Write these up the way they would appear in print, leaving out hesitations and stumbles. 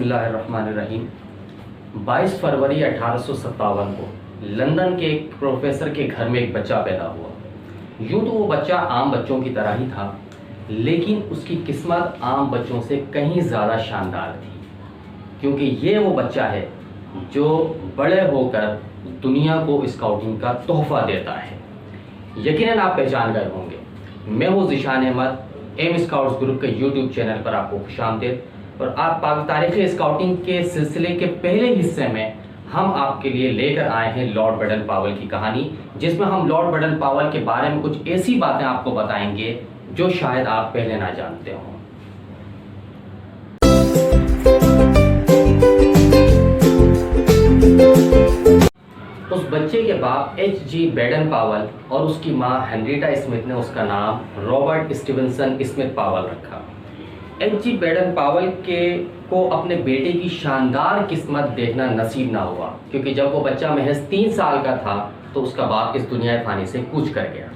اللہ الرحمن الرحیم 22 فروری 1857 کو لندن کے ایک پروفیسر کے گھر میں ایک بچہ پیدا ہوا۔ یوں تو وہ بچہ عام بچوں کی طرح ہی تھا، لیکن اس کی قسمت عام بچوں سے کہیں زیادہ شاندار تھی، کیونکہ یہ وہ بچہ ہے جو بڑے ہو کر دنیا کو اسکاؤٹنگ کا تحفہ دیتا ہے۔ یقیناً آپ پہچان گئے ہوں گے، میں ہوں Zeeshan Ahmed, M scouts group کے یوٹیوب چینل پر آپ کو خوش آمدید۔ اور آپ تاریخ اسکاؤٹنگ کے سلسلے کے پہلے حصے میں ہم آپ کے لیے لے کر آئے ہیں لارڈ بیڈن پاول کی کہانی، جس میں ہم لارڈ بیڈن پاول کے بارے میں کچھ ایسی باتیں آپ کو بتائیں گے جو شاید آپ پہلے نہ جانتے ہوں۔ اس بچے کے باپ ایچ جی بیڈن پاول اور اس کی ماں ہنریٹا اسمتھ نے اس کا نام رابرٹ اسٹیونسن اسمتھ پاول رکھا۔ ایچ جی بیڈن پاول کو اپنے بیٹے کی شاندار قسمت دیکھنا نصیب نہ ہوا، کیونکہ جب وہ بچہ محض 3 سال کا تھا تو اس کا باپ اس دنیا فانی سے کوچ کر گیا۔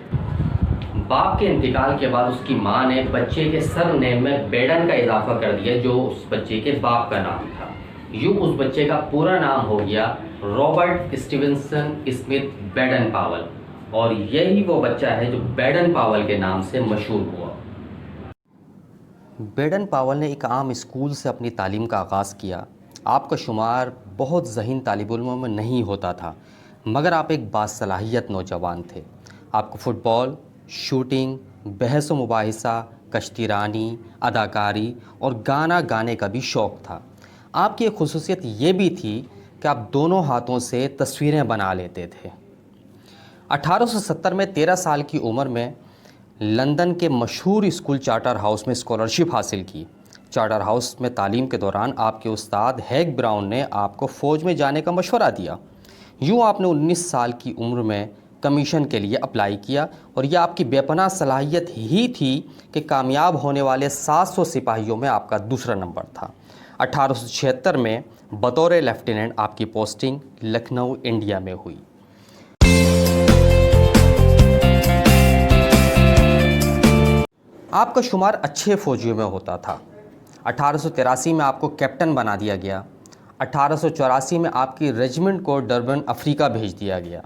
باپ کے انتقال کے بعد اس کی ماں نے بچے کے سر نیم میں بیڈن کا اضافہ کر دیا، جو اس بچے کے باپ کا نام تھا۔ یوں اس بچے کا پورا نام ہو گیا رابرٹ اسٹیونسن اسمتھ بیڈن پاول، اور یہی وہ بچہ ہے جو بیڈن پاول کے نام سے مشہور ہوا۔ بیڈن پاول نے ایک عام اسکول سے اپنی تعلیم کا آغاز کیا۔ آپ کا شمار بہت ذہین طالب علموں میں نہیں ہوتا تھا، مگر آپ ایک باصلاحیت نوجوان تھے۔ آپ کو فٹ بال، شوٹنگ، بحث و مباحثہ، کشتی رانی، اداکاری اور گانا گانے کا بھی شوق تھا۔ آپ کی ایک خصوصیت یہ بھی تھی کہ آپ دونوں ہاتھوں سے تصویریں بنا لیتے تھے۔ 1870 میں 13 سال کی عمر میں لندن کے مشہور اسکول چارٹر ہاؤس میں اسکالرشپ حاصل کی۔ چارٹر ہاؤس میں تعلیم کے دوران آپ کے استاد ہیگ براؤن نے آپ کو فوج میں جانے کا مشورہ دیا۔ یوں آپ نے 19 سال کی عمر میں کمیشن کے لیے اپلائی کیا، اور یہ آپ کی بے پناہ صلاحیت ہی تھی کہ کامیاب ہونے والے 700 سپاہیوں میں آپ کا دوسرا نمبر تھا۔ 1876 میں بطور لیفٹیننٹ آپ کی پوسٹنگ لکھنؤ انڈیا میں ہوئی۔ آپ کا شمار اچھے فوجیوں میں ہوتا تھا۔ 1883 میں آپ کو کیپٹن بنا دیا گیا۔ 1884 میں آپ کی ریجمنٹ کو ڈربن افریقہ بھیج دیا گیا،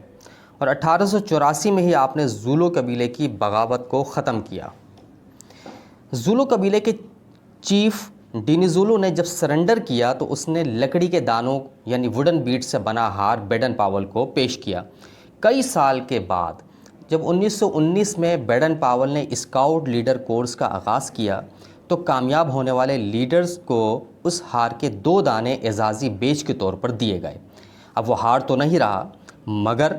اور 1884 میں ہی آپ نے زولو قبیلے کی بغاوت کو ختم کیا۔ زولو قبیلے کے چیف ڈینیزولو نے جب سرنڈر کیا تو اس نے لکڑی کے دانوں یعنی ووڈن بیٹ سے بنا ہار بیڈن پاول کو پیش کیا۔ کئی سال کے بعد جب 1919 میں بیڈن پاول نے اسکاؤٹ لیڈر کورس کا آغاز کیا تو کامیاب ہونے والے لیڈرز کو اس ہار کے 2 دانے اعزازی بیج کے طور پر دیے گئے۔ اب وہ ہار تو نہیں رہا، مگر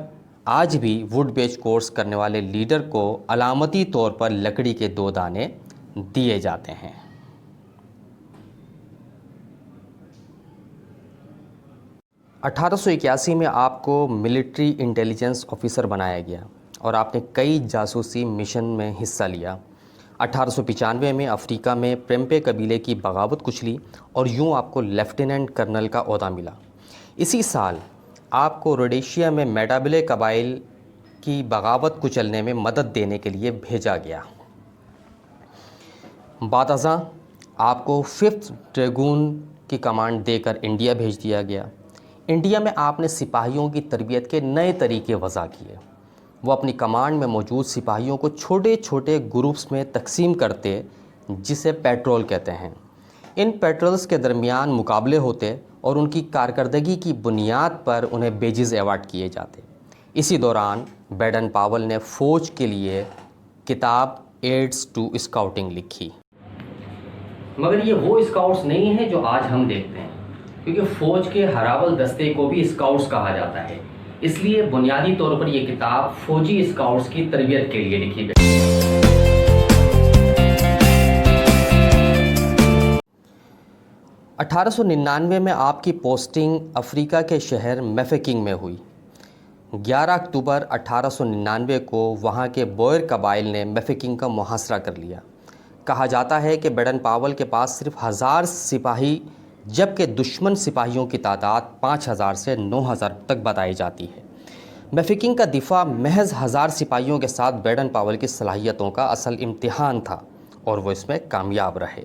آج بھی ووڈ بیج کورس کرنے والے لیڈر کو علامتی طور پر لکڑی کے 2 دانے دیے جاتے ہیں۔ 1881 میں آپ کو ملٹری انٹیلیجنس آفیسر بنایا گیا اور آپ نے کئی جاسوسی مشن میں حصہ لیا۔ 1895 میں افریقہ میں پریمپے قبیلے کی بغاوت کچلی اور یوں آپ کو لیفٹیننٹ کرنل کا عہدہ ملا۔ اسی سال آپ کو روڈیشیا میں میڈابلے قبائل کی بغاوت کچلنے میں مدد دینے کے لیے بھیجا گیا۔ بعد ازاں آپ کو 5th ڈریگون کی کمانڈ دے کر انڈیا بھیج دیا گیا۔ انڈیا میں آپ نے سپاہیوں کی تربیت کے نئے طریقے وضع کیے۔ وہ اپنی کمانڈ میں موجود سپاہیوں کو چھوٹے چھوٹے گروپس میں تقسیم کرتے، جسے پیٹرول کہتے ہیں۔ ان پیٹرولز کے درمیان مقابلے ہوتے اور ان کی کارکردگی کی بنیاد پر انہیں بیجز ایوارڈ کیے جاتے۔ اسی دوران بیڈن پاول نے فوج کے لیے کتاب ایڈز ٹو اسکاؤٹنگ لکھی۔ مگر یہ وہ اسکاؤٹس نہیں ہیں جو آج ہم دیکھتے ہیں، کیونکہ فوج کے ہراول دستے کو بھی اسکاؤٹس کہا جاتا ہے، اس لیے بنیادی طور پر یہ کتاب فوجی اسکاؤٹس کی تربیت کے لیے لکھی گئی۔ 1899 میں آپ کی پوسٹنگ افریقہ کے شہر میفیکنگ میں ہوئی۔ 11 اکتوبر 1899 کو وہاں کے بوئر قبائل نے میفیکنگ کا محاصرہ کر لیا۔ کہا جاتا ہے کہ بیڈن پاول کے پاس صرف 1000 سپاہی، جبکہ دشمن سپاہیوں کی تعداد 5000 سے 9000 تک بتائی جاتی ہے۔ میفیکنگ کا دفاع محض 1000 سپاہیوں کے ساتھ بیڈن پاول کی صلاحیتوں کا اصل امتحان تھا، اور وہ اس میں کامیاب رہے۔